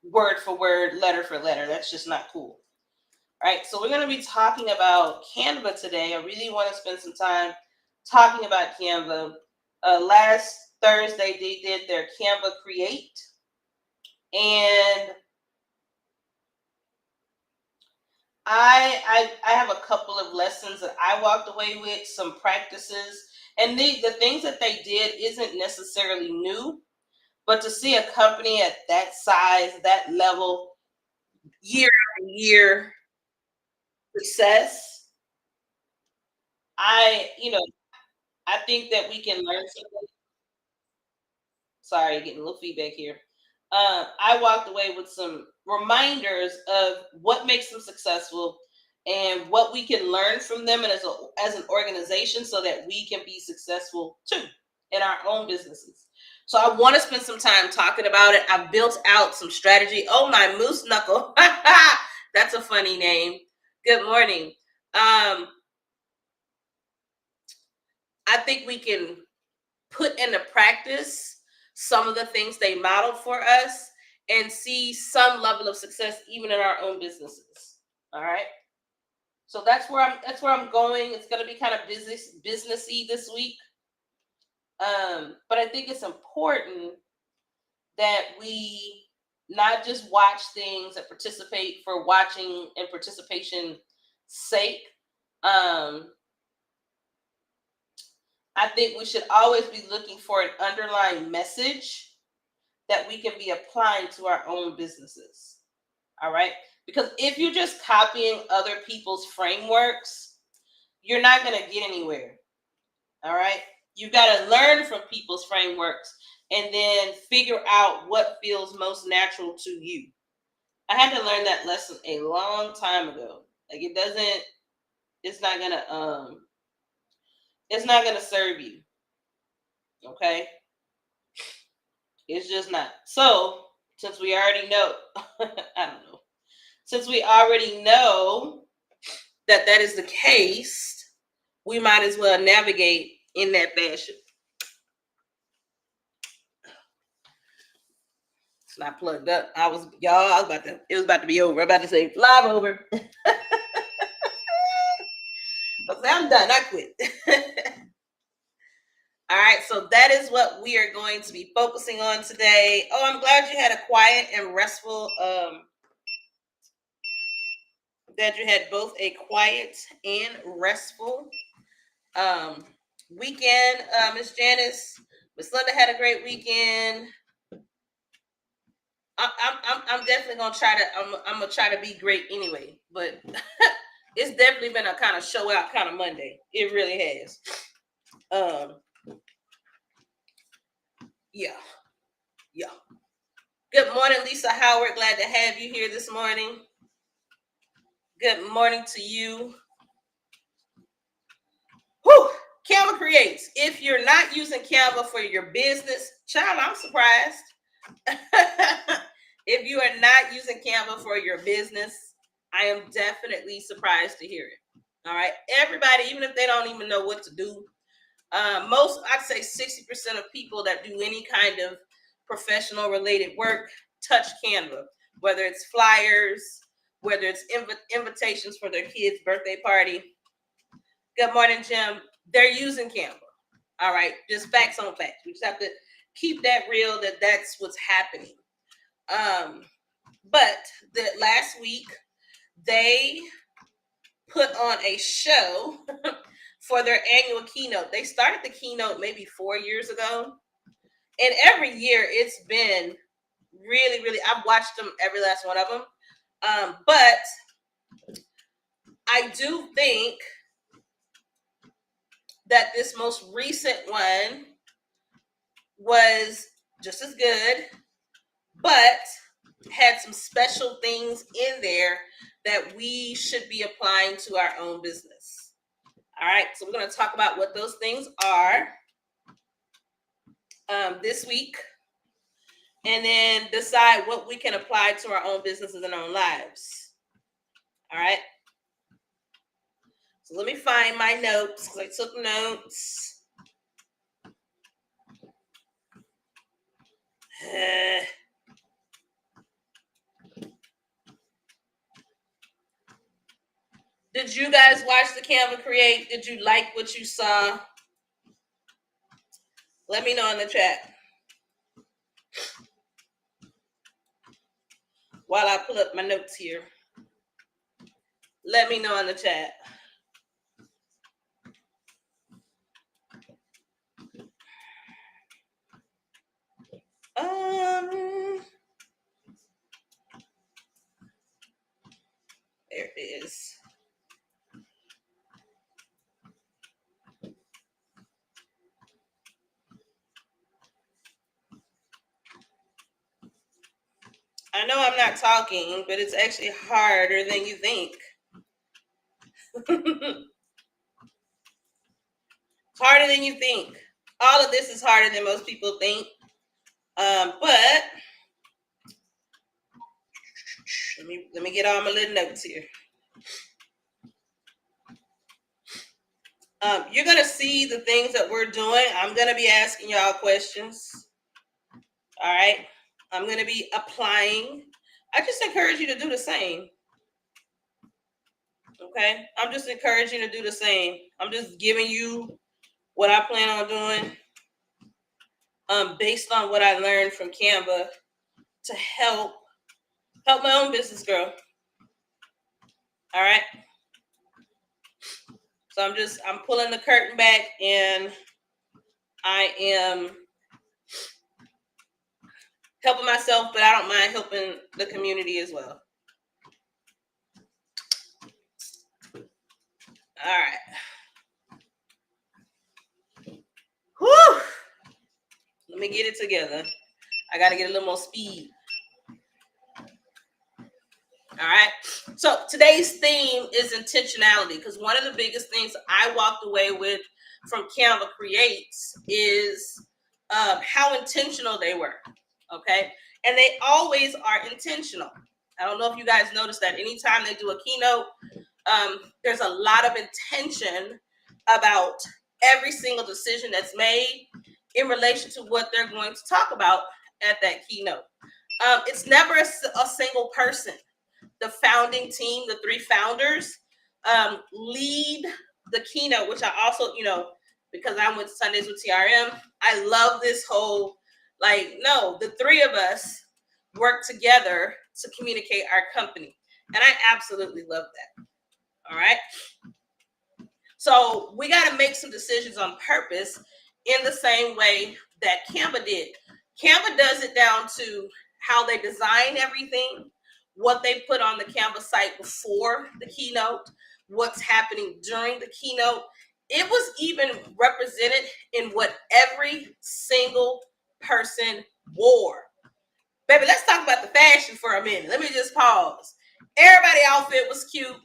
word for word, letter for letter. That's just not cool. All right, so we're going to be talking about Canva today. I really want to spend some time talking about Canva. Last Thursday, they did their Canva Create, and I have a couple of lessons that I walked away with, some practices, and the things that they did isn't necessarily new, but to see a company at that size, that level, year after year success, I I think that we can learn something. Sorry, getting a little feedback here. I walked away with some reminders of what makes them successful and what we can learn from them and as an organization so that we can be successful too in our own businesses. So I want to spend some time talking about it. I've built out some strategy. Oh, my moose knuckle. That's a funny name. Good morning. I think we can put into practice some of the things they modeled for us and see some level of success even in our own businesses. All right. So that's where I'm going. It's going to be kind of businessy this week. But I think it's important that we not just watch things and participate for watching and participation sake. Um, I think we should always be looking for an underlying message that we can be applying to our own businesses. All right. Because if you're just copying other people's frameworks, you're not going to get anywhere. All right. You got to learn from people's frameworks and then figure out what feels most natural to you. I had to learn that lesson a long time ago. Like it's not gonna serve you. Okay. It's just not. So since we already know, I don't know. Since we already know that is the case, we might as well navigate in that fashion. It's not plugged up. It was about to be over. I'm about to say live over. I'm done. I quit. All right, so that is what we are going to be focusing on today. Oh, I'm glad you had a quiet and restful that you had both a quiet and restful weekend. Miss Janice, Miss Linda had a great weekend. I'm definitely gonna try to. I'm gonna try to be great anyway. But it's definitely been a kind of show out kind of Monday. It really has. Yeah. Good morning, Lisa Howard. Glad to have you here this morning. Good morning to you. Whew. Canva Creates. If you're not using Canva for your business, child, I'm surprised. If you are not using Canva for your business, I am definitely surprised to hear it. All right. Everybody, even if they don't even know what to do, I'd say 60% of people that do any kind of professional related work touch Canva, whether it's flyers, whether it's invitations for their kids' birthday party. Good morning, Jim. They're using Canva. All right. Just facts on facts. We just have to keep that real that's what's happening. But the last week they put on a show for their annual keynote. They started the keynote maybe 4 years ago. And every year it's been really, really, I've watched them, every last one of them. But I do think that this most recent one was just as good, but had some special things in there that we should be applying to our own business. All right, so we're going to talk about what those things are this week, and then decide what we can apply to our own businesses and our own lives. All right. So let me find my notes because I took notes. Did you guys watch the Canva Create? Did you like what you saw? Let me know in the chat while I pull up my notes here. Let me know in the chat. There it is. I know I'm not talking, but it's actually harder than you think. Harder than you think. All of this is harder than most people think. But let me get all my little notes here. You're gonna see the things that we're doing. I'm gonna be asking y'all questions. All right. I'm gonna be applying. I just encourage you to do the same. Okay. I'm just encouraging you to do the same. I'm just giving you what I plan on doing. Based on what I learned from Canva to help my own business grow. All right. So I'm pulling the curtain back, and I am helping myself, but I don't mind helping the community as well. All right. Whew. Let me get it together. I got to get a little more speed. All right. So today's theme is intentionality, because one of the biggest things I walked away with from Canva Creates is how intentional they were. Okay. And they always are intentional. I don't know if you guys noticed that anytime they do a keynote, there's a lot of intention about every single decision that's made in relation to what they're going to talk about at that keynote. It's never a single person. The founding team, the 3 founders, lead the keynote, which I also, because I'm with Sundays with TRM, I love this whole, the 3 of us work together to communicate our company. And I absolutely love that. All right. So we got to make some decisions on purpose in the same way that Canva did. Canva does it down to how they design everything, what they put on the Canva site before the keynote, what's happening during the keynote. It was even represented in what every single person wore. Baby, let's talk about the fashion for a minute. Let me just pause. Everybody's outfit was cute.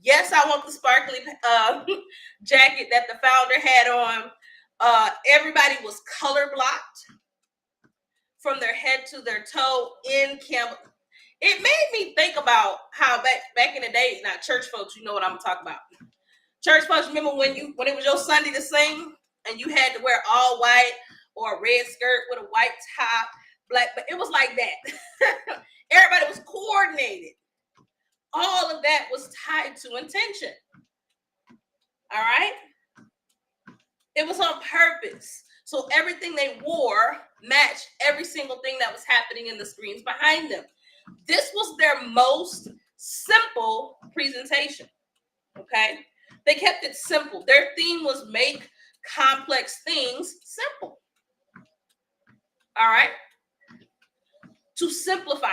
Yes, I want the sparkly jacket that the founder had on. Everybody was color blocked from their head to their toe in Canva. It made me think about how back in the day, now church folks, you know what I'm talking about. Church folks, remember when it was your Sunday to sing and you had to wear all white or a red skirt with a white top, black, but it was like that. Everybody was coordinated. All of that was tied to intention. All right? It was on purpose. So everything they wore matched every single thing that was happening in the screens behind them. This was their most simple presentation. Okay? They kept it simple. Their theme was make complex things simple. All right? To simplify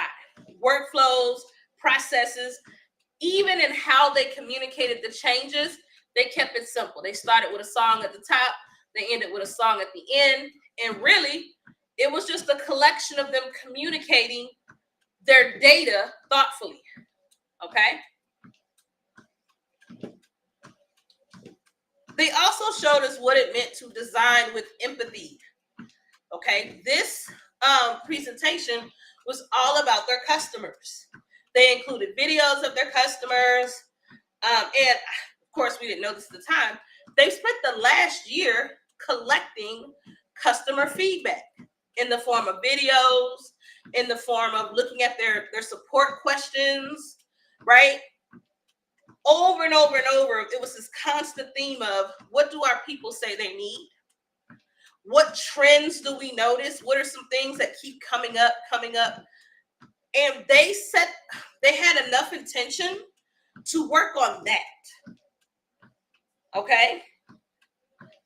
workflows, processes, even in how they communicated the changes, they kept it simple. They started with a song at the top, they ended with a song at the end, and really, it was just a collection of them communicating their data thoughtfully, okay? They also showed us what it meant to design with empathy, okay? This presentation was all about their customers. They included videos of their customers, and of course, we didn't know this at the time. They spent the last year collecting customer feedback in the form of videos, in the form of looking at their support questions, right? over and over and over, it was this constant theme of what do our people say they need? What trends do we notice? What are some things that keep coming up? And they had enough intention to work on that. Okay?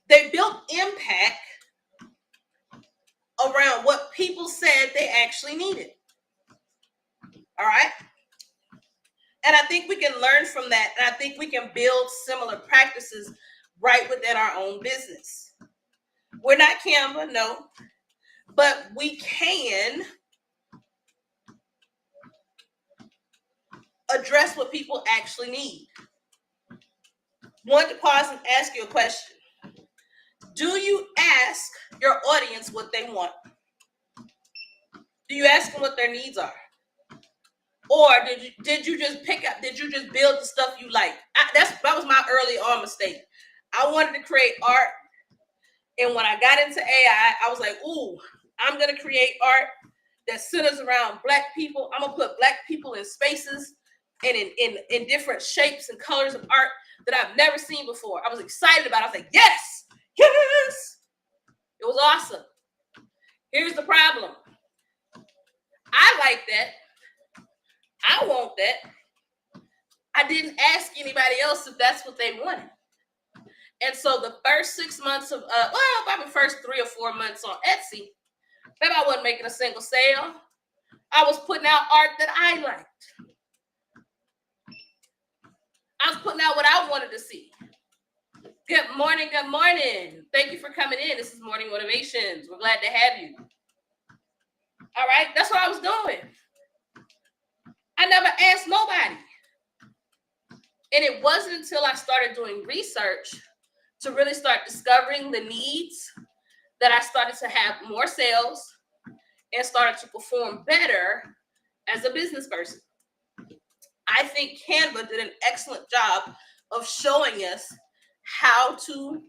They built impact around what people said they actually needed. All right? And I think we can learn from that. And I think we can build similar practices right within our own business. We're not Canva, no, but we can address what people actually need. I want to pause and ask you a question. Do you ask your audience what they want? Do you ask them what their needs are? Or did you just build the stuff you like? That was my early on mistake. I wanted to create art, and when I got into AI, I was like, ooh, I'm gonna create art that centers around Black people. I'm gonna put Black people in spaces and in different shapes and colors of art that I've never seen before. I was excited about it. I was like, yes. It was awesome. Here's the problem. I like that. I want that. I didn't ask anybody else if that's what they wanted. And so the first 6 months of, probably first 3 or 4 months on Etsy, maybe I wasn't making a single sale. I was putting out art that I liked. I was putting out what I wanted to see. Good morning. Thank you for coming in. This is Morning Motivations. We're glad to have you. All right, that's what I was doing. I never asked nobody. And it wasn't until I started doing research to really start discovering the needs that I started to have more sales and started to perform better as a business person. I think Canva did an excellent job of showing us how to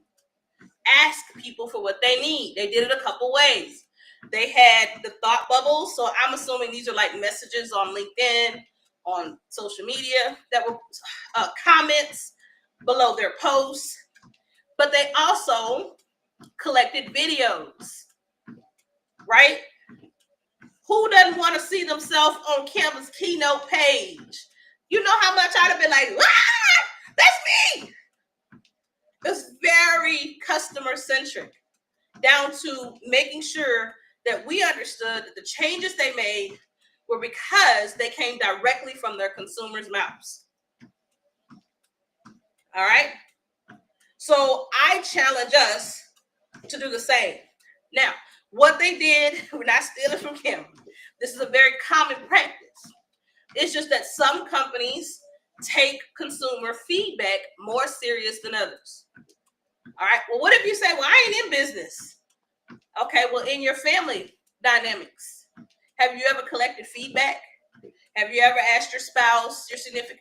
ask people for what they need. They did it a couple ways. They had the thought bubbles. So I'm assuming these are like messages on LinkedIn, on social media that were comments below their posts. But they also collected videos, right? Who doesn't want to see themselves on Canva's keynote page? You know how much I'd have been like, that's me. It's very customer centric, down to making sure that we understood that the changes they made were because they came directly from their consumers' mouths. All right. So I challenge us to do the same. Now, what they did, we're not stealing from Canva. This is a very common practice. It's just that some companies take consumer feedback more serious than others. All right. Well, what if you say, well, I ain't in business? Okay. Well, in your family dynamics, have you ever collected feedback? Have you ever asked your spouse, your significant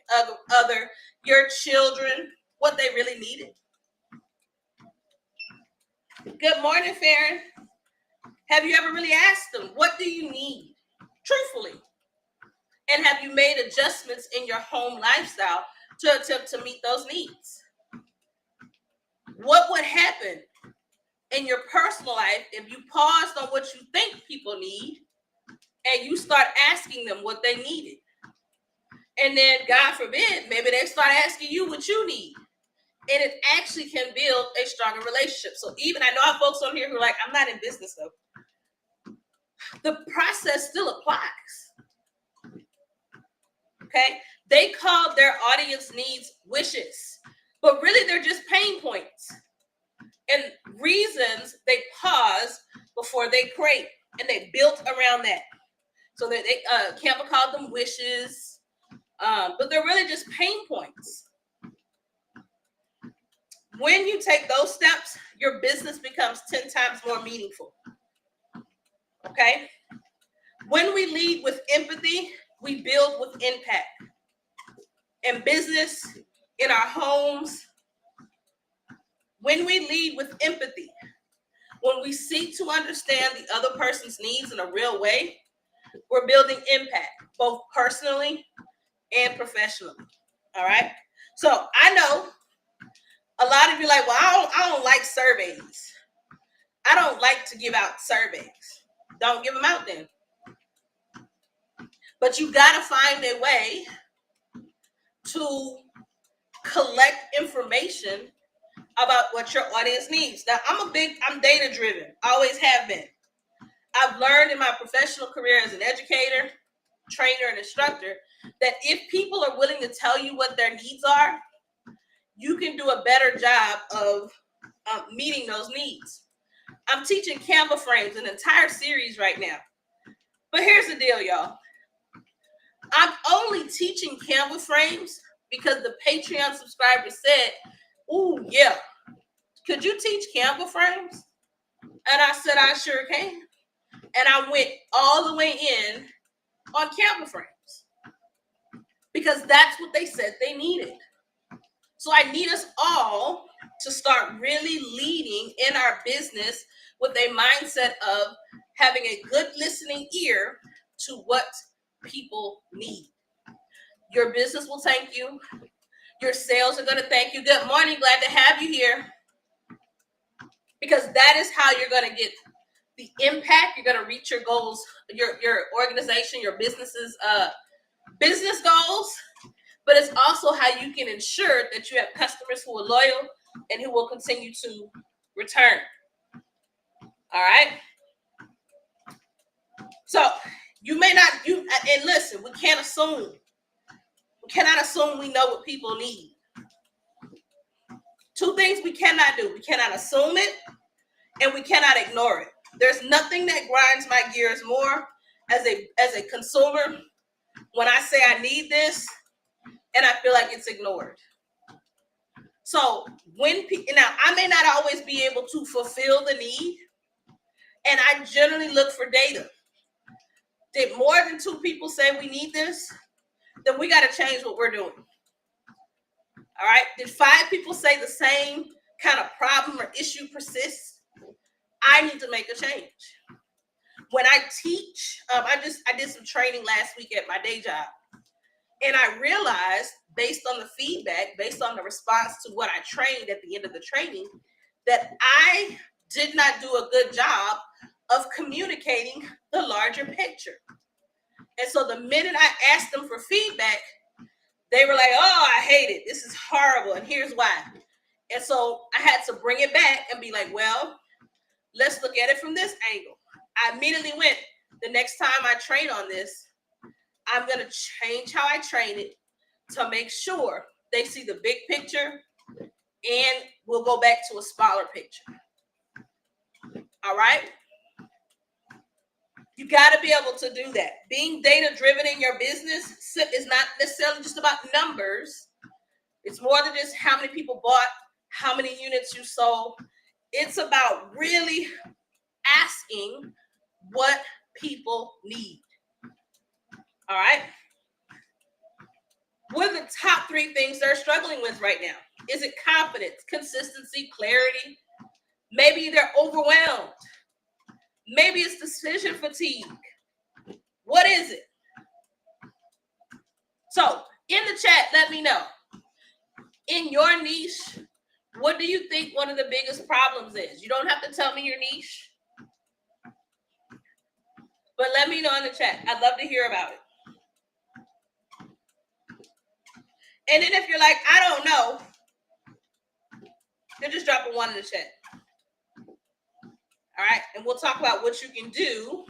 other, your children, what they really needed? Good morning, Farron. Have you ever really asked them, what do you need? Truthfully. And have you made adjustments in your home lifestyle to attempt to meet those needs? What would happen in your personal life if you paused on what you think people need and you start asking them what they needed? And then, God forbid, maybe they start asking you what you need. And it actually can build a stronger relationship. So even, I know I have folks on here who are like, I'm not in business though. The process still applies. Okay? They called their audience needs wishes, but really they're just pain points and reasons they pause before they create, and they built around that. So that Canva called them wishes, but they're really just pain points. When you take those steps, your business becomes 10 times more meaningful. Okay? When we lead with empathy, we build with impact. In business, in our homes, when we lead with empathy, when we seek to understand the other person's needs in a real way, we're building impact, both personally and professionally. All right? So I know a lot of you like, well, I don't like surveys. I don't like to give out surveys. Don't give them out then. But you got to find a way to collect information about what your audience needs. Now, I'm data driven, always have been. I've learned in my professional career as an educator, trainer, and instructor that if people are willing to tell you what their needs are, you can do a better job of meeting those needs. I'm teaching Canva frames, an entire series right now. But here's the deal, y'all. I'm only teaching Canva frames because the Patreon subscriber said, "Ooh, yeah, could you teach Canva frames?" And I said, "I sure can." And I went all the way in on Canva frames because that's what they said they needed. So I need us all to start really leading in our business with a mindset of having a good listening ear to what people need. Your business will thank you. Your sales are going to thank you. Good morning. Glad to have you here. Because that is how you're going to get the impact. You're going to reach your goals, your organization, your business's business goals. But it's also how you can ensure that you have customers who are loyal and who will continue to return. All right. So you may not, and listen, we can't assume. We cannot assume we know what people need. Two things we cannot do. We cannot assume it and we cannot ignore it. There's nothing that grinds my gears more as a consumer when I say I need this and I feel like it's ignored. So now I may not always be able to fulfill the need, and I generally look for data. Did more than 2 people say we need this? Then we got to change what we're doing. All right. Did 5 people say the same kind of problem or issue persists? I need to make a change. When I teach, I did some training last week at my day job, and I realized based on the feedback, based on the response to what I trained at the end of the training, that I did not do a good job of communicating the larger picture. And so the minute I asked them for feedback, they were like, "Oh, I hate it. This is horrible. And here's why." And so I had to bring it back and be like, "Well, let's look at it from this angle." I immediately went, the next time I train on this, I'm going to change how I train it to make sure they see the big picture, and we'll go back to a smaller picture. All right? You got to be able to do that. Being data driven in your business is not necessarily just about numbers. It's more than just how many people bought, how many units you sold. It's about really asking what people need. All right? What are the top 3 things they're struggling with right now? Is it confidence, consistency, clarity? Maybe they're overwhelmed. Maybe it's decision fatigue. What is it? So in the chat, let me know. In your niche, what do you think one of the biggest problems is? You don't have to tell me your niche, but let me know in the chat. I'd love to hear about it. And then if you're like, "I don't know," then just drop a 1 in the chat. All right. And we'll talk about what you can do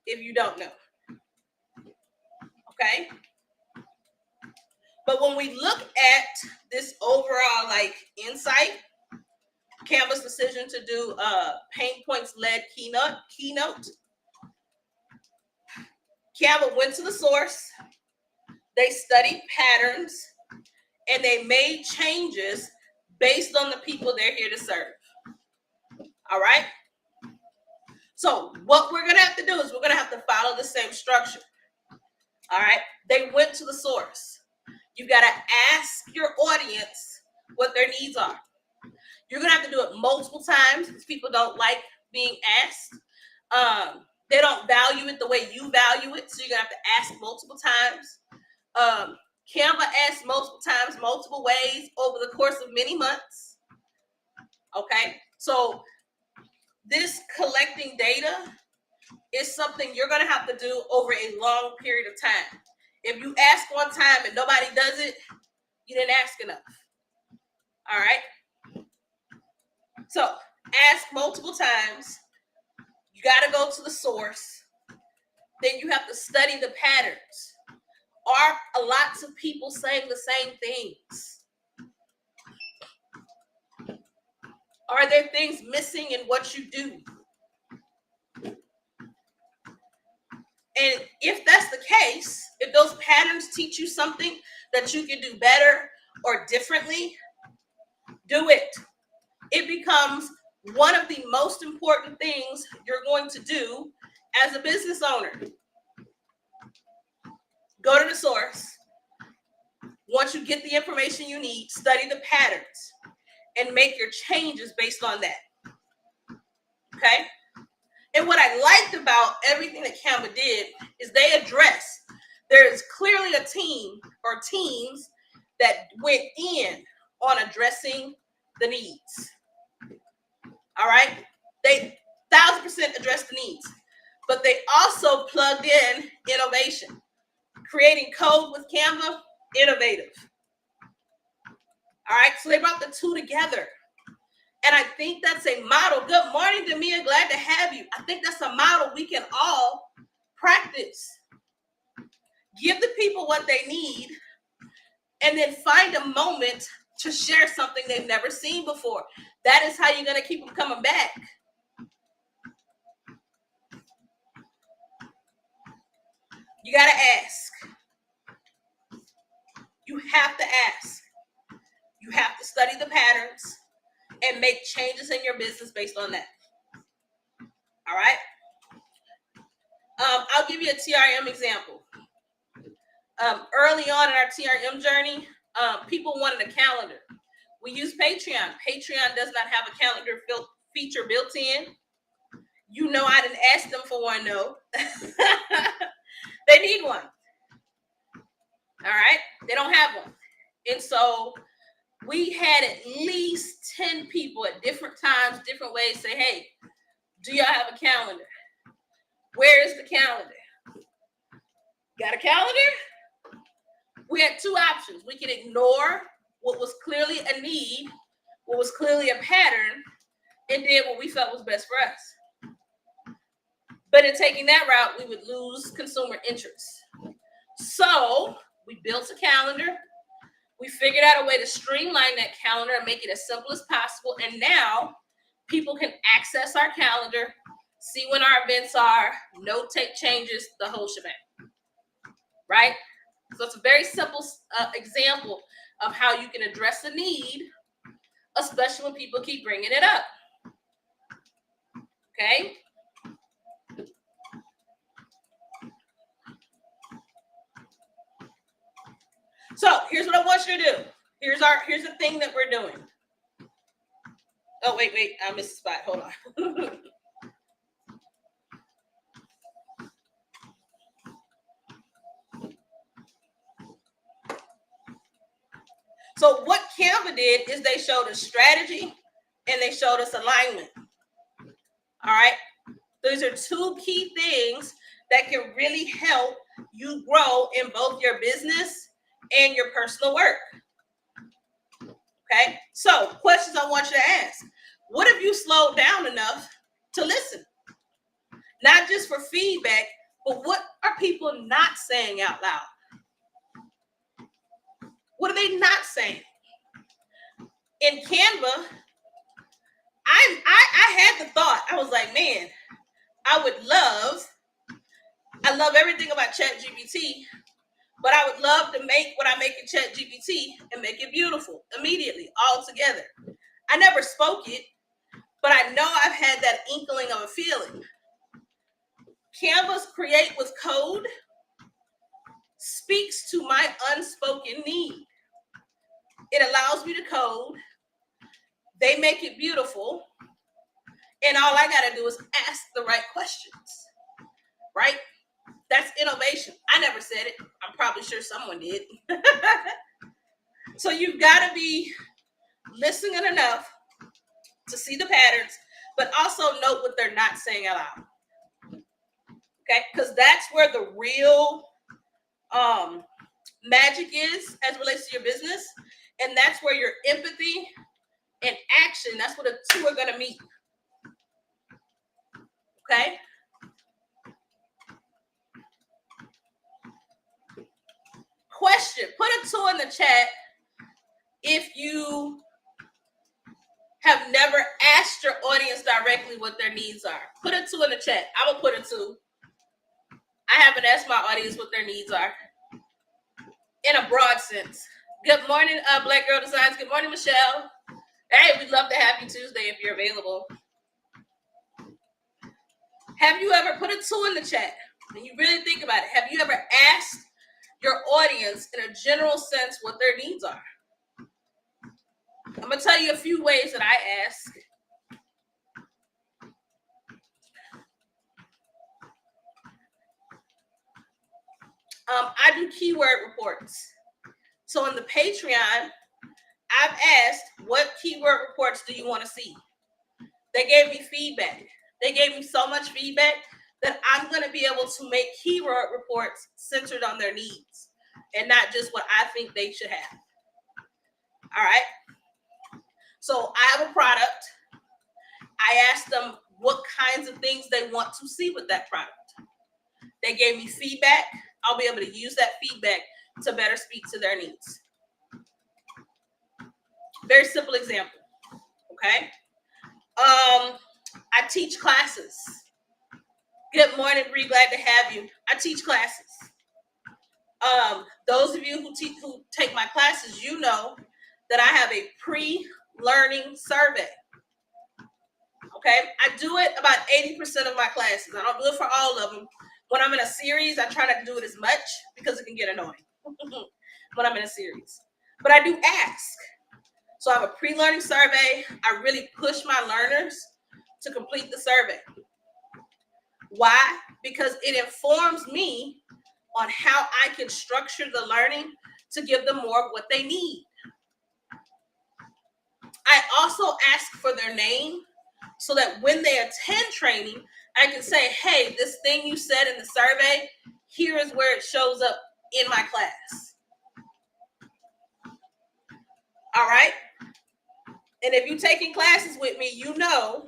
if you don't know. Okay. But when we look at this overall insight, Canva's decision to do pain points led keynote. Canva went to the source. They studied patterns and they made changes based on the people they're here to serve. All right. So what we're going to have to do is we're going to have to follow the same structure. All right. They went to the source. You got to ask your audience what their needs are. You're going to have to do it multiple times because people don't like being asked. They don't value it the way you value it. So you're going to have to ask multiple times. Canva asks multiple times, multiple ways over the course of many months. Okay, so this collecting data is something you're going to have to do over a long period of time. If you ask one time and nobody does it, you didn't ask enough. All right. So ask multiple times. You got to go to the source. Then you have to study the patterns. Are lots of people saying the same things? Are there things missing in what you do? And if that's the case, if those patterns teach you something that you can do better or differently, do it. It becomes one of the most important things you're going to do as a business owner. Go to the source. Once you get the information you need, study the patterns and make your changes based on that. Okay? And what I liked about everything that Canva did is they address, there is clearly a team or teams that went in on addressing the needs. All right? They 1,000% addressed the needs, but they also plugged in innovation. Creating code with Canva, innovative. All right, so they brought the two together. And I think that's a model. Good morning, Demia. Glad to have you. I think that's a model we can all practice. Give the people what they need, and then find a moment to share something they've never seen before. That is how you're going to keep them coming back. You got to ask. You have to ask. You have to study the patterns and make changes in your business based on that. All right? I'll give you a TRM example. Early on in our TRM journey, people wanted a calendar. We use Patreon. Patreon does not have a calendar feature built in. You know I didn't ask them for one, no. They need one. All right? They don't have one. And so we had at least 10 people at different times, different ways say, hey, do y'all have a calendar? Where is the calendar? Got a calendar? We had two options. We could ignore what was clearly a need, what was clearly a pattern, and did what we felt was best for us. But in taking that route, we would lose consumer interest. So we built a calendar. We figured out a way to streamline that calendar and make it as simple as possible. And now people can access our calendar, see when our events are, notate changes, the whole shebang. Right? So it's a very simple example of how you can address a need, especially when people keep bringing it up. Okay? So here's what I want you to do. Here's the thing that we're doing. Oh, wait, I missed a spot. Hold on. So what Canva did is they showed us strategy and they showed us alignment. All right. Those are two key things that can really help you grow in both your business and your personal work. Okay. So questions I want you to ask. What have you slowed down enough to listen? Not just for feedback, but what are people not saying out loud? What are they not saying? In Canva, I had the thought, I was like, man, I love everything about ChatGPT, but I would love to make what I make in ChatGPT and make it beautiful immediately, all together. I never spoke it, but I know I've had that inkling of a feeling. Canva's Create with Code speaks to my unspoken need. It allows me to code. They make it beautiful. And all I got to do is ask the right questions, right? That's innovation. I never said it. I'm probably sure someone did. So you've got to be listening enough to see the patterns, but also note what they're not saying out loud. Okay, because that's where the real magic is as it relates to your business, and that's where your empathy and action, that's where the two are going to meet. Okay. Question, put a 2 in the chat if you have never asked your audience directly what their needs are. Put a 2 in the chat. I'm gonna put a 2. I haven't asked my audience what their needs are in a broad sense. Good morning, Black Girl Designs. Good morning, Michelle. Hey, we'd love to have you Tuesday if you're available. Have you ever put a 2 in the chat? When you really think about it, have you ever asked your audience in a general sense what their needs are? I'm gonna tell you a few ways that I ask. I do keyword reports. So in the Patreon, I've asked, what keyword reports do you want to see? They gave me feedback. They gave me so much feedback that I'm going to be able to make keyword reports centered on their needs and not just what I think they should have. All right. So I have a product. I asked them what kinds of things they want to see with that product. They gave me feedback. I'll be able to use that feedback to better speak to their needs. Very simple example. Okay. I teach classes. Good morning, Bree. Glad to have you. I teach classes. Those of you who take my classes, you know that I have a pre-learning survey. Okay, I do it about 80% of my classes. I don't do it for all of them. When I'm in a series, I try not to do it as much because it can get annoying when I'm in a series. But I do ask. So I have a pre-learning survey. I really push my learners to complete the survey. Why? Because it informs me on how I can structure the learning to give them more of what they need. I also ask for their name so that when they attend training, I can say, hey, this thing you said in the survey, here is where it shows up in my class. All right? And if you're taking classes with me, you know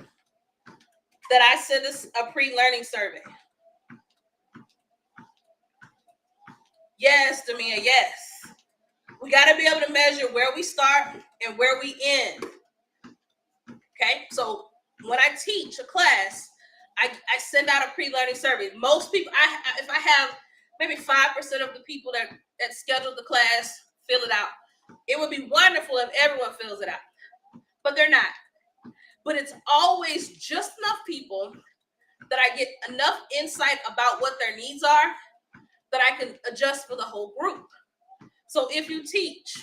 that I send us a pre-learning survey. Yes, Damia, yes. We got to be able to measure where we start and where we end. Okay, so when I teach a class, I send out a pre-learning survey. Most people, if I have maybe 5% of the people that scheduled the class fill it out, it would be wonderful if everyone fills it out, but they're not. But it's always just enough people that I get enough insight about what their needs are that I can adjust for the whole group. So if you teach,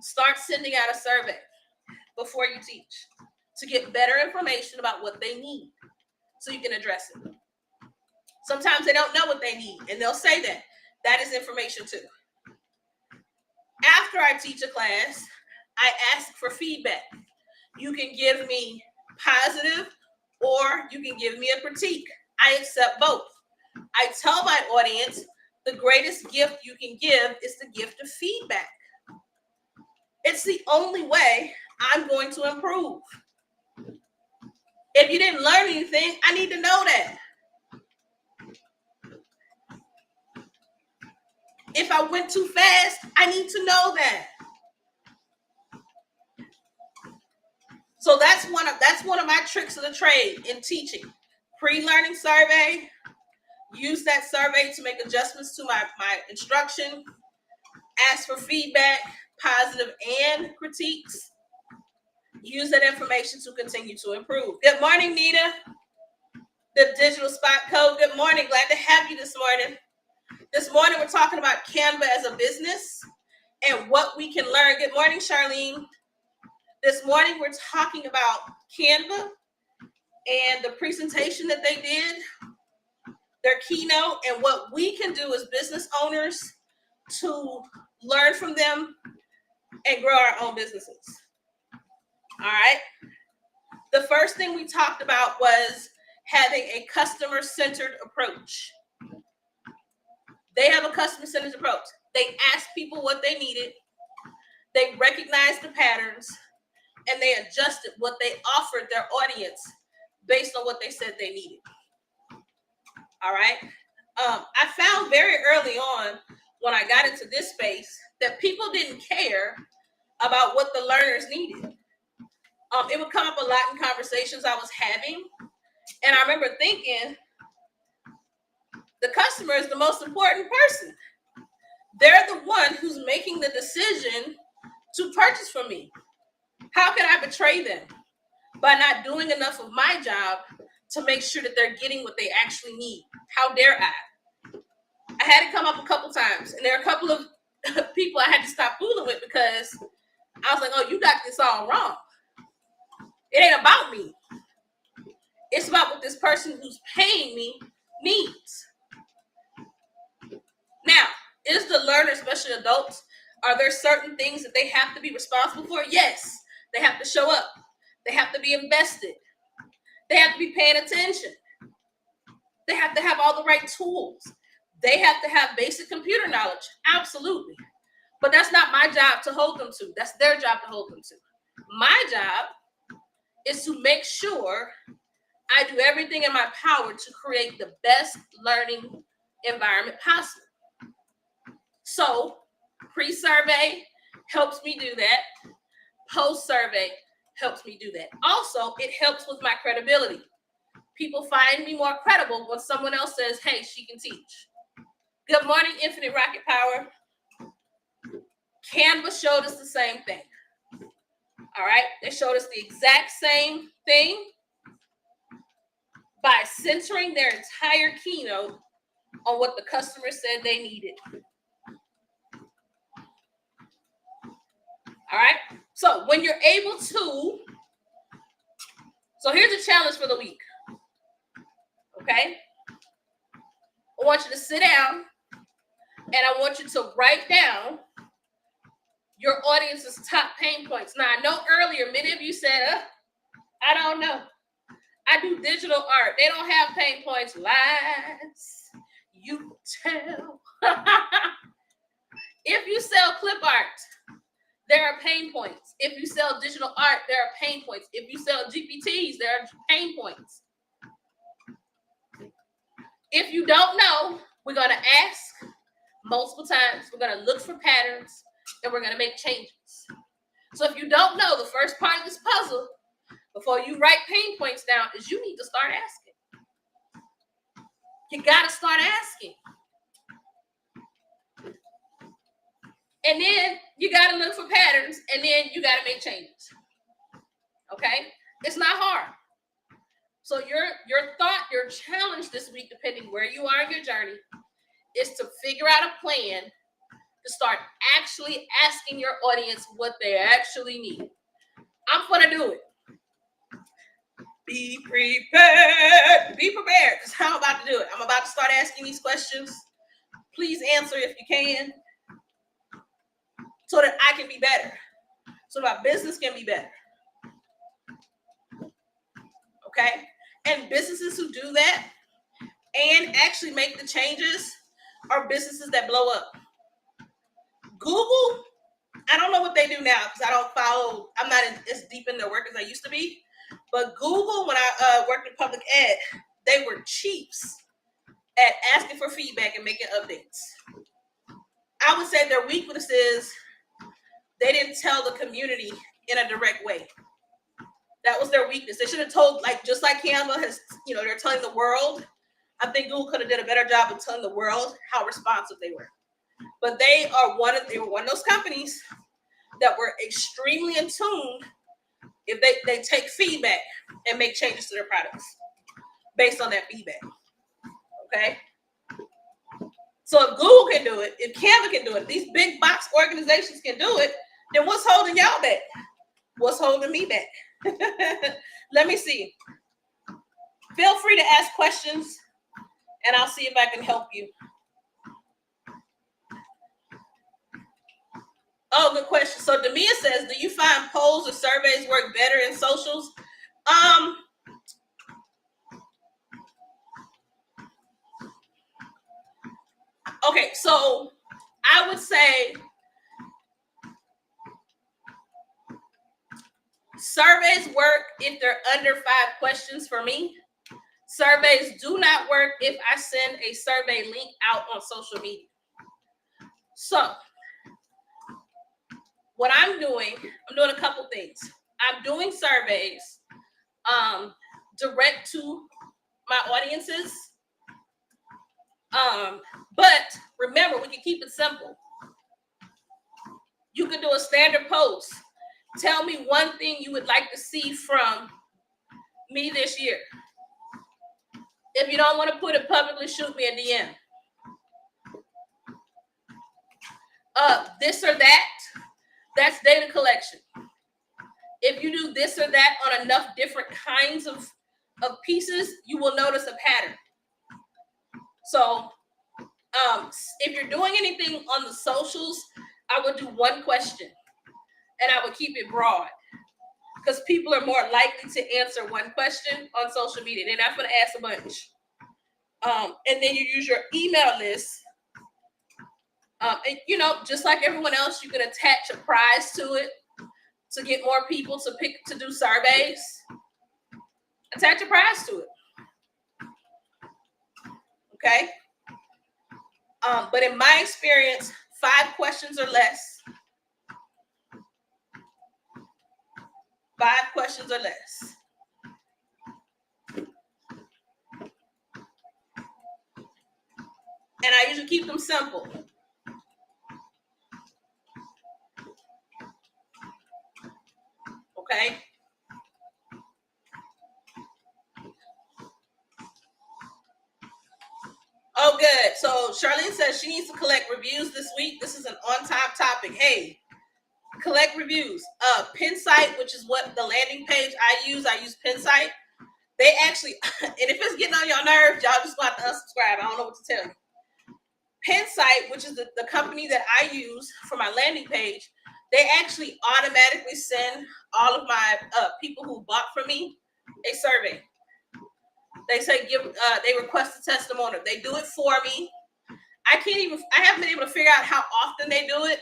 start sending out a survey before you teach to get better information about what they need so you can address it. Sometimes they don't know what they need, and they'll say that. That is information too. After I teach a class, I ask for feedback. You can give me positive or you can give me a critique. I accept both. I tell my audience the greatest gift you can give is the gift of feedback. It's the only way I'm going to improve. If you didn't learn anything, I need to know that. If I went too fast, I need to know that. So that's one of my tricks of the trade in teaching. Pre-learning survey, use that survey to make adjustments to my instruction, ask for feedback, positive and critiques. Use that information to continue to improve. Good morning, Nita. The digital spot code. Good morning. Glad to have you this morning. This morning, we're talking about Canva as a business and what we can learn. Good morning, Charlene. This morning, we're talking about Canva and the presentation that they did. their keynote, and what we can do as business owners to learn from them and grow our own businesses. All right. The first thing we talked about was having a customer-centered approach. They have a customer-centered approach. They asked people what they needed. They recognized the patterns, and they adjusted what they offered their audience based on what they said they needed. All right. I found very early on when I got into this space that people didn't care about what the learners needed. It would come up a lot in conversations I was having. And I remember thinking, the customer is the most important person. They're the one who's making the decision to purchase from me. How can I betray them by not doing enough of my job to make sure that they're getting what they actually need? How dare I? I had it come up a couple times, and there are a couple of people I had to stop fooling with because I was like, oh, you got this all wrong. It ain't about me. It's about what this person who's paying me needs. Now, is the learner, especially adults, are there certain things that they have to be responsible for? Yes. They have to show up. They have to be invested. They have to be paying attention. They have to have all the right tools. They have to have basic computer knowledge. Absolutely. But that's not my job to hold them to. That's their job to hold them to. My job is to make sure I do everything in my power to create the best learning environment possible. So, pre-survey helps me do that. Post-survey helps me do that. Also, it helps with my credibility. People find me more credible when someone else says, hey, she can teach. Good morning, Infinite Rocket Power. Canva showed us the same thing. All right, they showed us the exact same thing by centering their entire keynote on what the customer said they needed. All right, so when you're able to, so here's a challenge for the week. Okay, I want you to sit down and I want you to write down your audience's top pain points. Now, I know earlier, many of you said, I don't know. I do digital art. They don't have pain points. Lies, you tell. If you sell clip art, there are pain points. If you sell digital art, there are pain points. If you sell GPTs, there are pain points. If you don't know, we're going to ask multiple times. We're going to look for patterns, and we're going to make changes. So if you don't know, the first part of this puzzle, before you write pain points down, is you need to start asking. You got to start asking. And then you got to look for patterns, and then you got to make changes. Okay? It's not hard. So your thought, your challenge this week, depending where you are in your journey, is to figure out a plan to start actually asking your audience what they actually need. I'm going to do it. Be prepared. Be prepared, because I'm about to do it. I'm about to start asking these questions. Please answer if you can, so that I can be better, so that my business can be better. Okay? And businesses who do that and actually make the changes are businesses that blow up. Google, I don't know what they do now because I don't follow, I'm not as deep in their work as I used to be. But Google, when I worked in public ed, they were chiefs at asking for feedback and making updates. I would say their weakness is they didn't tell the community in a direct way. That was their weakness. They should have told, like, just like Canva has, they're telling the world. I think Google could have did a better job of telling the world how responsive they were. But they were one of those companies that were extremely in tune if they take feedback and make changes to their products based on that feedback. Okay? So if Google can do it, if Canva can do it, these big box organizations can do it, then what's holding y'all back? What's holding me back? Let me see. Feel free to ask questions and I'll see if I can help you. Oh, good question. So Demia says, do you find polls or surveys work better in socials? Okay, so I would say surveys work if they're under 5 questions for me. Surveys do not work if I send a survey link out on social media. So what I'm doing a couple things. I'm doing surveys direct to my audiences. But remember, we can keep it simple. You can do a standard post. Tell me one thing you would like to see from me this year. If you don't want to put it publicly, shoot me a DM. This or that, that's data collection. If you do this or that on enough different kinds of pieces, you will notice a pattern. So if you're doing anything on the socials, I would do one question and I would keep it broad, because people are more likely to answer one question on social media. They're not going to ask a bunch. And then you use your email list. And, just like everyone else, you can attach a prize to it to get more people to do surveys. Attach a prize to it. Okay? But in my experience, 5 questions or less. 5 questions or less. And I usually keep them simple. Okay? Oh, good. So Charlene says she needs to collect reviews this week. This is an on-time topic. Hey, collect reviews. Pinsite, which is what the landing page I use Pinsite. They actually, and if it's getting on your nerves, y'all just got to unsubscribe. I don't know what to tell you. Pinsite, which is the company that I use for my landing page, they actually automatically send all of my people who bought from me a survey. They say they request a testimonial. They do it for me. I haven't been able to figure out how often they do it.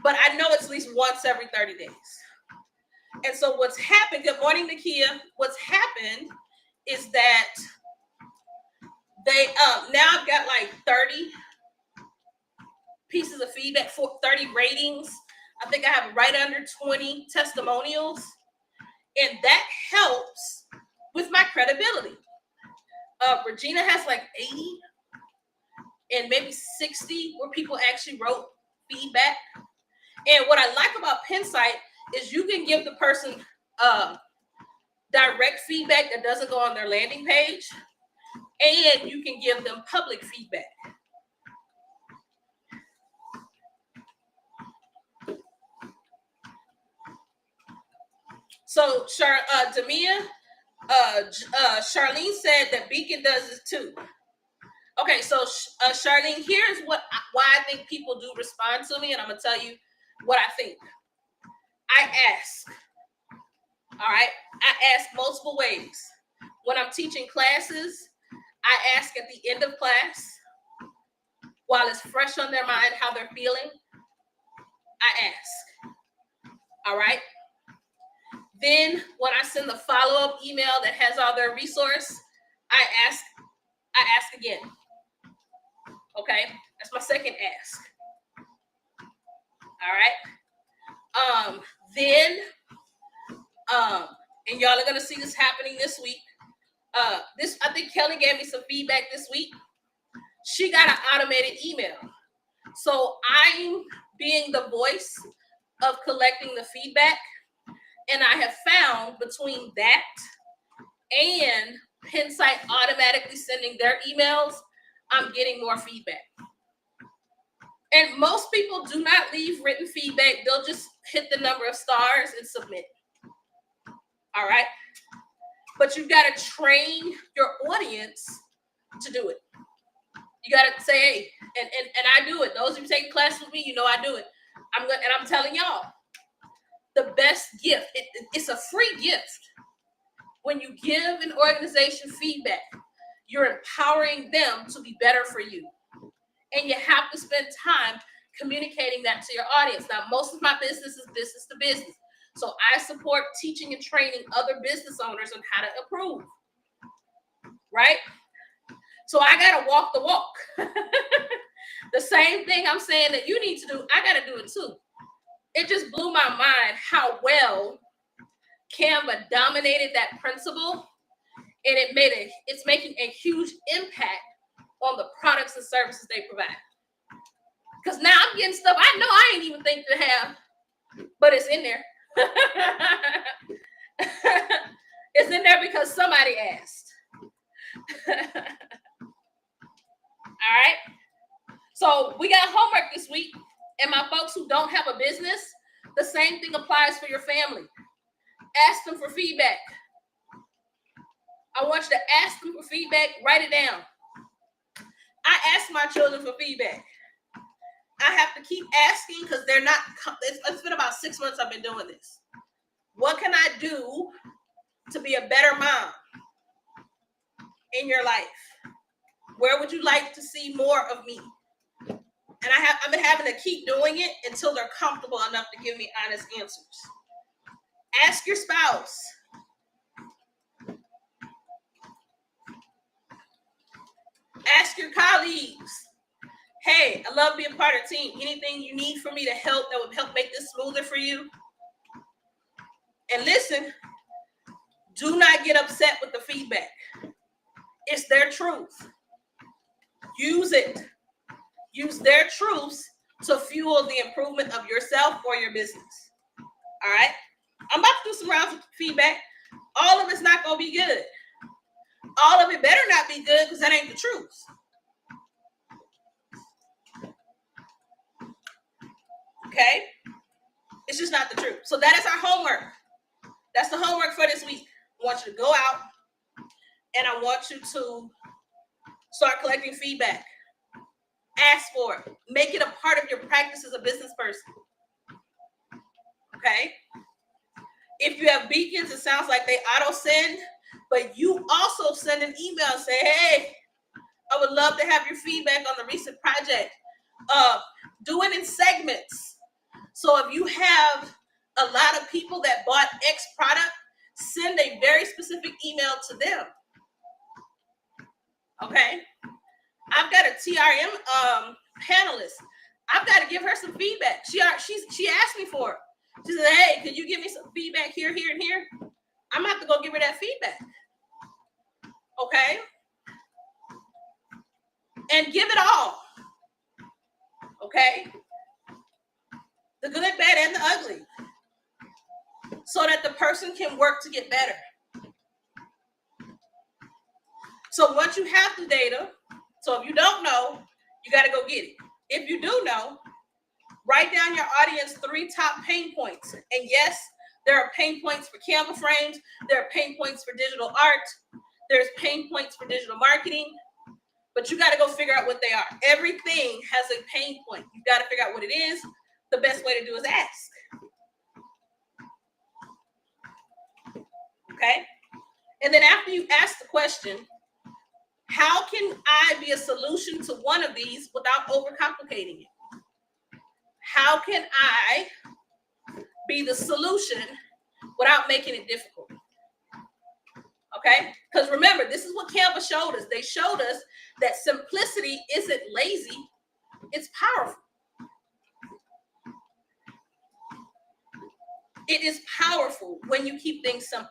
But I know it's at least once every 30 days. And so what's happened, good morning, Nakia. What's happened is that they now I've got like 30 pieces of feedback, 30 ratings. I think I have right under 20 testimonials. And that helps with my credibility. Regina has like 80 and maybe 60 where people actually wrote feedback. And what I like about Pinsite is you can give the person direct feedback that doesn't go on their landing page, and you can give them public feedback. So, Demia, Charlene said that Beacon does this too. Okay, so Charlene, here's why I think people do respond to me, and I'm gonna tell you what I think. I ask. All right, I ask multiple ways. When I'm teaching classes, I ask at the end of class, while it's fresh on their mind how they're feeling. I ask. All right. Then when I send the follow-up email that has all their resource, I ask again. Okay, that's my second ask. All right. Then and y'all are gonna see this happening this week. I think Kelly gave me some feedback this week. She got an automated email. So I'm being the voice of collecting the feedback. And I have found between that and Pinsite automatically sending their emails, I'm getting more feedback. And most people do not leave written feedback. They'll just hit the number of stars and submit. All right. But you've got to train your audience to do it. You got to say, hey, and I do it. Those of you taking classes with me, you know I do it. I'm telling y'all, the best gift, it's a free gift. When you give an organization feedback, you're empowering them to be better for you. And you have to spend time communicating that to your audience. Now, most of my business is business to business. So I support teaching and training other business owners on how to improve. Right? So I got to walk the walk. The same thing I'm saying that you need to do, I got to do it too. It just blew my mind how well Canva dominated that principle, and it's making a huge impact on the products and services they provide. Because now I'm getting stuff I know I ain't even think to have, but it's in there. It's in there because somebody asked. All right. So we got homework this week, and my folks who don't have a business, the same thing applies for your family. Ask them for feedback. I want you to ask them for feedback. Write it down. I ask my children for feedback. I have to keep asking because they're not, it's been about 6 months I've been doing this. What can I do to be a better mom in your life? Where would you like to see more of me? And I've been having to keep doing it until they're comfortable enough to give me honest answers. Ask your spouse. Ask your colleagues. Hey, I love being part of the team. Anything you need for me to help that would help make this smoother for you? And listen, do not get upset with the feedback. It's their truth. Use it. Use their truths to fuel the improvement of yourself or your business. All right? I'm about to do some rounds of feedback. All of it's not going to be good. All of it better not be good because that ain't the truth. Okay? It's just not the truth. So that is our homework. That's the homework for this week. I want you to go out and I want you to start collecting feedback. Ask for it. Make it a part of your practice as a business person. Okay? If you have beacons, it sounds like they auto send, but you also send an email and say, hey, I would love to have your feedback on the recent project. Do it in segments. So if you have a lot of people that bought X product, send a very specific email to them. Okay? I've got a TRM panelist. I've got to give her some feedback. She asked me for it. She said, hey, could you give me some feedback here, here, and here? I'm going to have to go give her that feedback. Okay? And give it all. Okay? The good, bad, and the ugly. So that the person can work to get better. So once you have the data, so if you don't know, you got to go get it. If you do know, write down your audience 3 top pain points. And yes, there are pain points for Canva frames. There are pain points for digital art. There's pain points for digital marketing. But you got to go figure out what they are. Everything has a pain point. You got to figure out what it is. The best way to do is ask. Okay? And then after you ask the question, how can I be a solution to one of these without overcomplicating it? How can I be the solution without making it difficult? Okay? Because remember, this is what Canva showed us. They showed us that simplicity isn't lazy, it's powerful. It is powerful when you keep things simple.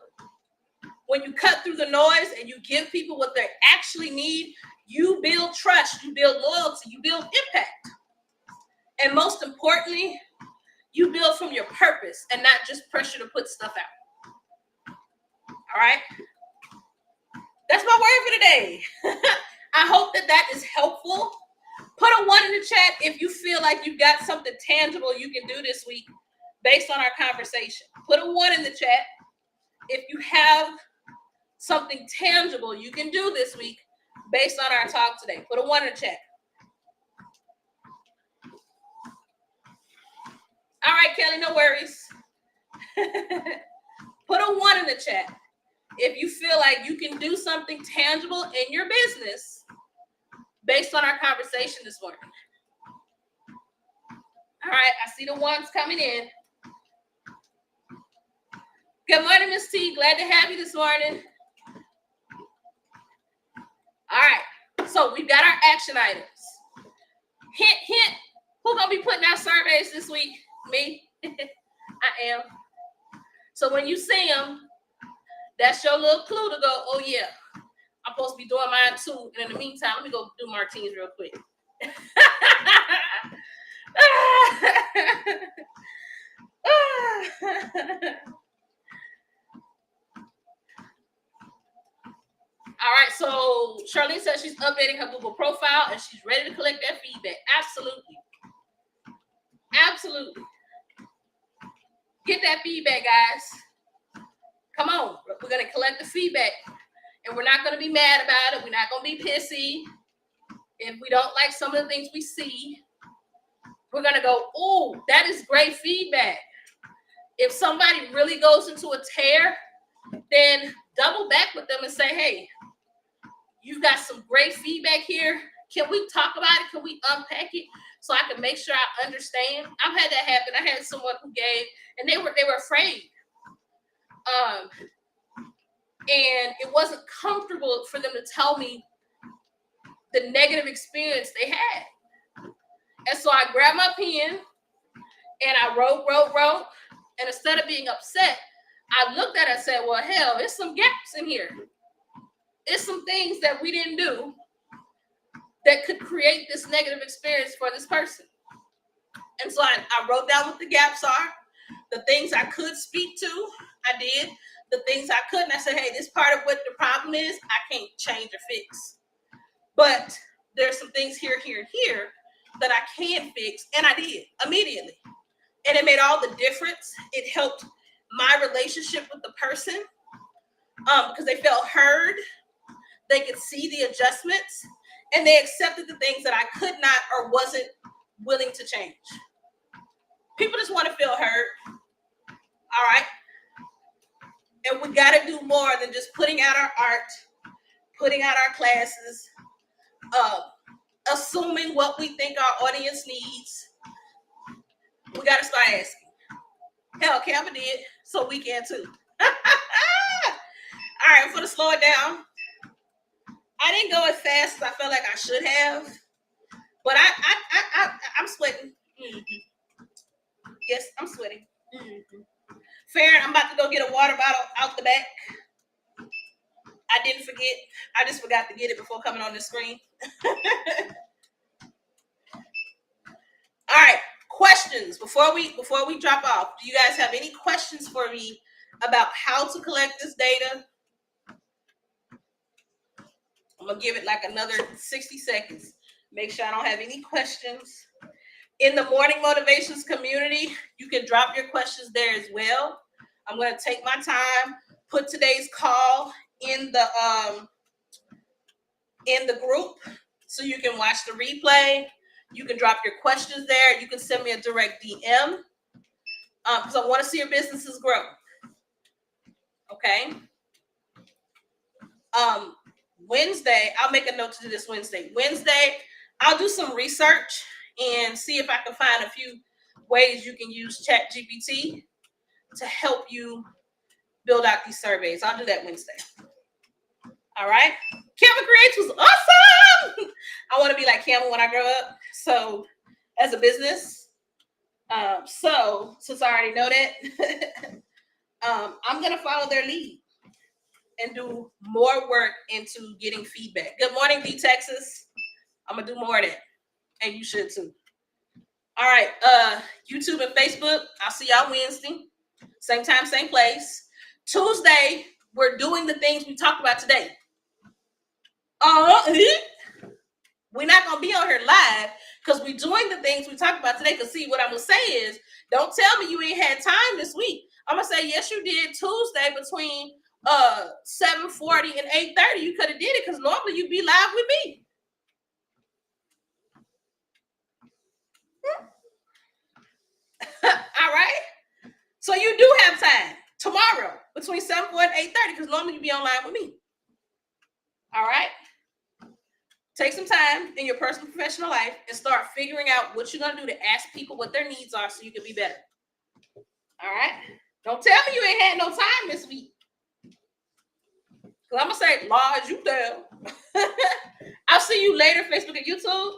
When you cut through the noise and you give people what they actually need, you build trust, you build loyalty, you build impact. And most importantly, you build from your purpose and not just pressure to put stuff out. All right? That's my word for today. I hope that is helpful. Put a 1 in the chat if you feel like you've got something tangible you can do this week based on our conversation. Put a 1 in the chat if you have something tangible you can do this week based on our talk today? Put a 1 in the chat. All right, Kelly, no worries. Put a 1 in the chat if you feel like you can do something tangible in your business based on our conversation this morning. All right, I see the ones coming in. Good morning, Miss T. Glad to have you this morning. All right, so we've got our action items. Hint, hint. Who's going to be putting out surveys this week? Me. I am. So when you see them, that's your little clue to go, oh, yeah, I'm supposed to be doing mine too. And in the meantime, let me go do Martine's real quick. All right, so Charlene says she's updating her Google profile and she's ready to collect that feedback. Absolutely. Absolutely. Get that feedback, guys. Come on. We're going to collect the feedback. And we're not going to be mad about it. We're not going to be pissy. If we don't like some of the things we see, we're going to go, oh, that is great feedback. If somebody really goes into a tear, then double back with them and say, hey, you've got some great feedback here. Can we talk about it? Can we unpack it so I can make sure I understand? I've had that happen. I had someone who gave, and they were afraid. And it wasn't comfortable for them to tell me the negative experience they had. And so I grabbed my pen and I wrote. And instead of being upset, I looked at it and said, well, hell, there's some gaps in here. It's some things that we didn't do that could create this negative experience for this person. And so I wrote down what the gaps are, the things I could speak to, I did. The things I couldn't, I said, hey, this part of what the problem is, I can't change or fix. But there's some things here, that I can fix, and I did immediately. And it made all the difference. It helped my relationship with the person because they felt heard. They could see the adjustments, and they accepted the things that I could not or wasn't willing to change. People just want to feel heard. All right. And we got to do more than just putting out our art, putting out our classes, assuming what we think our audience needs. We got to start asking. Hell, Canva did, so we can too. All right, I'm going to slow it down. I didn't go as fast as I felt like I should have, but I'm sweating. Mm-hmm. Yes, I'm sweating. Mm-hmm. Farron, I'm about to go get a water bottle out the back. I didn't forget. I just forgot to get it before coming on the screen. All right, questions before we drop off. Do you guys have any questions for me about how to collect this data? I'm gonna give it like another 60 seconds. Make sure I don't have any questions. In the Morning Motivations community, you can drop your questions there as well. I'm going to take my time, put today's call in the group so you can watch the replay. You can drop your questions there. You can send me a direct DM because I want to see your businesses grow. Okay. Wednesday, I'll make a note to do this Wednesday. Wednesday, I'll do some research and see if I can find a few ways you can use ChatGPT to help you build out these surveys. I'll do that Wednesday. All right. Camel Creates was awesome. I want to be like Camel when I grow up. So as a business, so since I already know that, I'm going to follow their lead and do more work into getting feedback. Good morning, D Texas. I'm going to do more of that. And you should too. All right. YouTube and Facebook. I'll see y'all Wednesday. Same time, same place. Tuesday, we're doing the things we talked about today. We're not going to be on here live because we're doing the things we talked about today. Because see, what I'm going to say is, don't tell me you ain't had time this week. I'm going to say, yes, you did Tuesday between 7:40 and 8:30, you could have did it because normally you'd be live with me. All right. So you do have time tomorrow between 7:40 and 8:30 because normally you'd be online with me. All right. Take some time in your personal professional life and start figuring out what you're gonna do to ask people what their needs are so you can be better. All right. Don't tell me you ain't had no time this week. Because I'm gonna say, Lord, you tell. I'll see you later, Facebook and YouTube.